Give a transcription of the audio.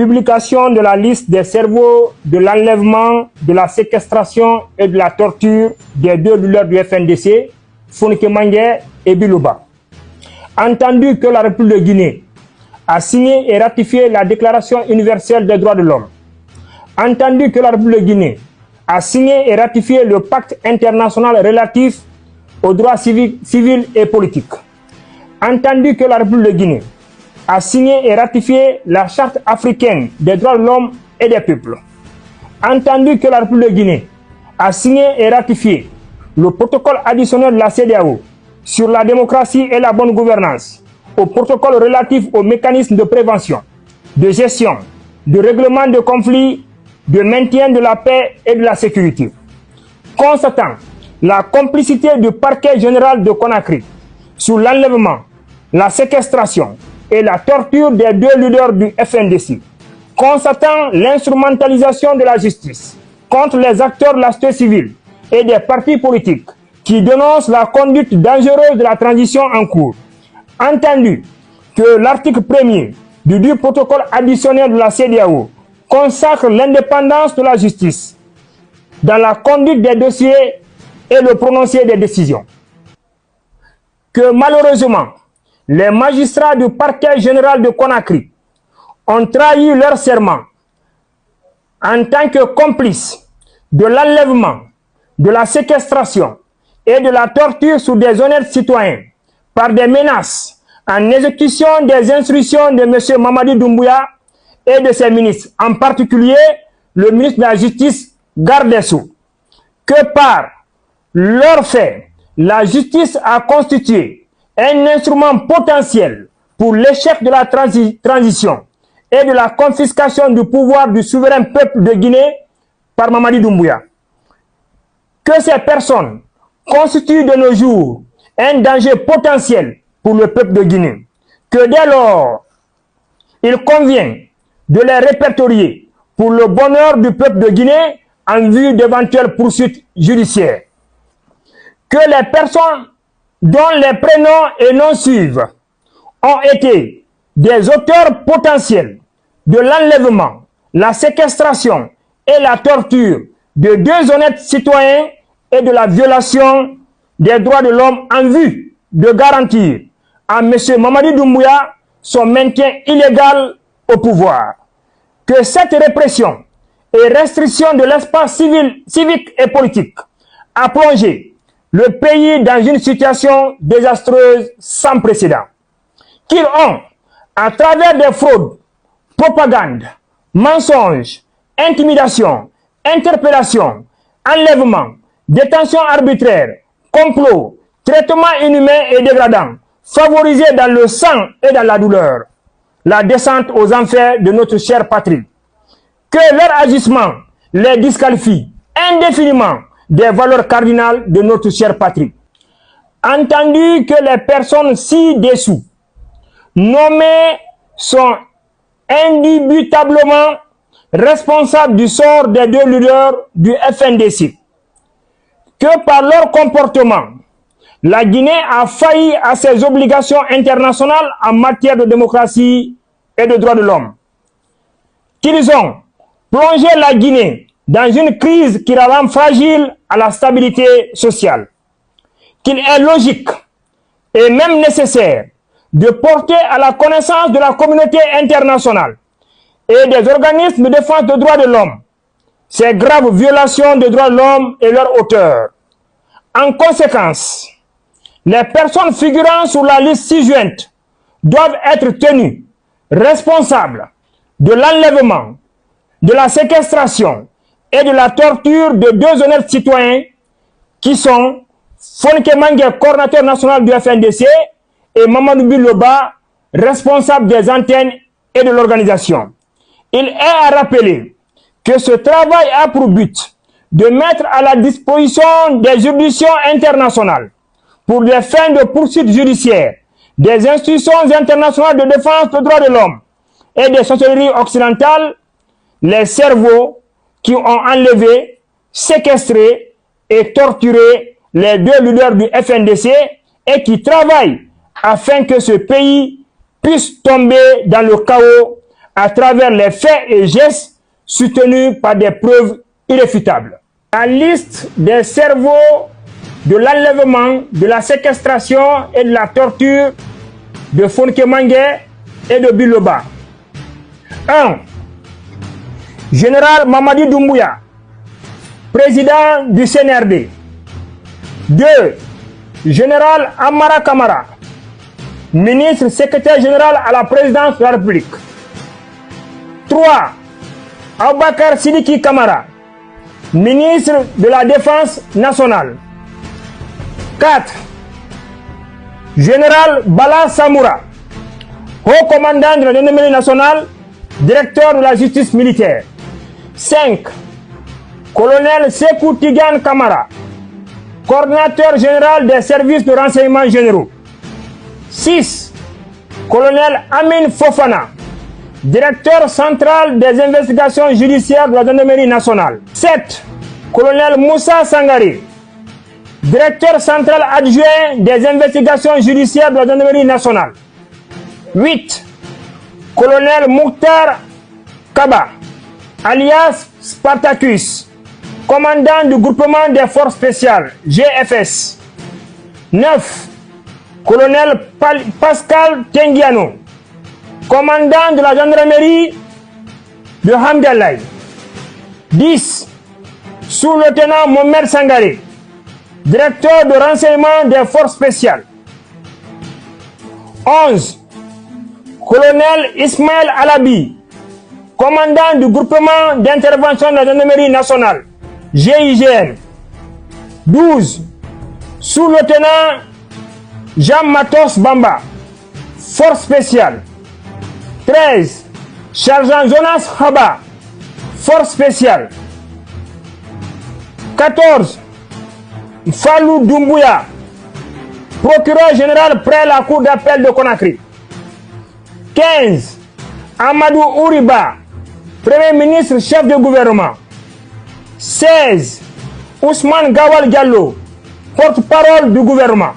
Publication de la liste des cerveaux de l'enlèvement, de la séquestration et de la torture des deux leaders du FNDC, Founike Mangué et Biloba. Entendu que la République de Guinée a signé et ratifié la Déclaration universelle des droits de l'homme, entendu que la République de Guinée a signé et ratifié le pacte international relatif aux droits civils et politiques, entendu que la République de Guinée a signé et ratifié la Charte africaine des droits de l'homme et des peuples, entendu que la République de Guinée a signé et ratifié le protocole additionnel de la CEDEAO sur la démocratie et la bonne gouvernance, au protocole relatif aux mécanismes de prévention, de gestion, de règlement de conflits, de maintien de la paix et de la sécurité. Constatant la complicité du parquet général de Conakry sur l'enlèvement, la séquestration et la torture des deux leaders du FNDC, constatant l'instrumentalisation de la justice contre les acteurs de la société civile et des partis politiques qui dénoncent la conduite dangereuse de la transition en cours, entendu que l'article 1er du protocole additionnel de la CEDEAO consacre l'indépendance de la justice dans la conduite des dossiers et le prononcé des décisions, que malheureusement les magistrats du parquet général de Conakry ont trahi leur serment en tant que complices de l'enlèvement, de la séquestration et de la torture sur des honnêtes citoyens par des menaces en exécution des instructions de M. Mamadi Doumbouya et de ses ministres, en particulier le ministre de la Justice, Garde des Sceaux, que par leur fait, la justice a constitué un instrument potentiel pour l'échec de la transition et de la confiscation du pouvoir du souverain peuple de Guinée par Mamadi Doumbouya. Que ces personnes constituent de nos jours un danger potentiel pour le peuple de Guinée, que dès lors, il convient de les répertorier pour le bonheur du peuple de Guinée en vue d'éventuelles poursuites judiciaires. Que les personnes dont les prénoms et noms suivent ont été des auteurs potentiels de l'enlèvement, la séquestration et la torture de deux honnêtes citoyens et de la violation des droits de l'homme en vue de garantir à M. Mamadi Doumbouya son maintien illégal au pouvoir. Que cette répression et restriction de l'espace civique et politique a plongé le pays dans une situation désastreuse sans précédent. Qu'ils ont, à travers des fraudes, propagande, mensonges, intimidation, interpellation, enlèvement, détention arbitraire, complot, traitement inhumain et dégradant, favorisé dans le sang et dans la douleur, la descente aux enfers de notre chère patrie. Que leur agissement les disqualifie indéfiniment des valeurs cardinales de notre chère patrie. Entendu que les personnes ci-dessous nommées sont indubitablement responsables du sort des deux leaders du FNDC, que par leur comportement, la Guinée a failli à ses obligations internationales en matière de démocratie et de droits de l'homme, qu'ils ont plongé la Guinée dans une crise qui la rend fragile à la stabilité sociale, qu'il est logique et même nécessaire de porter à la connaissance de la communauté internationale et des organismes de défense des droits de l'homme ces graves violations des droits de l'homme et leurs auteurs. En conséquence, les personnes figurant sur la liste ci-jointe doivent être tenues responsables de l'enlèvement, de la séquestration et de la torture de deux honnêtes citoyens qui sont Founike Mangué, coordinateur national du FNDC, et Mamadou Biloba, responsable des antennes et de l'organisation. Il est à rappeler que ce travail a pour but de mettre à la disposition des juridictions internationales pour des fins de poursuites judiciaires, des institutions internationales de défense des droits de l'homme et des sorcelleries occidentales, les cerveaux qui ont enlevé, séquestré et torturé les deux leaders du FNDC et qui travaillent afin que ce pays puisse tomber dans le chaos à travers les faits et gestes soutenus par des preuves irréfutables. La liste des cerveaux de l'enlèvement, de la séquestration et de la torture de Fonke Mangué et de Biloba. 1. Général Mamadi Doumbouya, président du CNRD. 2. Général Amara Kamara, ministre secrétaire général à la présidence de la République. 3. Aboubakar Sidiki Kamara, ministre de la Défense nationale. 4. Général Bala Samoura, haut commandant de la gendarmerie nationale, directeur de la justice militaire. 5. Colonel Sekou Tigan Kamara, coordinateur général des services de renseignement généraux. 6. Colonel Amin Fofana, directeur central des investigations judiciaires de la gendarmerie nationale. 7. Colonel Moussa Sangari, directeur central adjoint des investigations judiciaires de la gendarmerie nationale. 8. Colonel Mouktar Kaba, alias Spartacus, commandant du groupement des forces spéciales, GFS. 9. Colonel Pascal Tengiano, commandant de la gendarmerie de Hamdallah. 10. Sous-lieutenant Mohamed Sangari, directeur de renseignement des forces spéciales. 11. Colonel Ismaël Alabi, commandant du groupement d'intervention de la gendarmerie nationale, GIGN. 12. Sous-lieutenant Jean Matos Bamba, force spéciale. 13. Sergent Jonas Haba, force spéciale. 14. Fallou Doumbouya, procureur général près la cour d'appel de Conakry. 15. Amadou Ouriba, premier ministre chef de gouvernement. 16. Ousmane Gawal Diallo, porte-parole du gouvernement.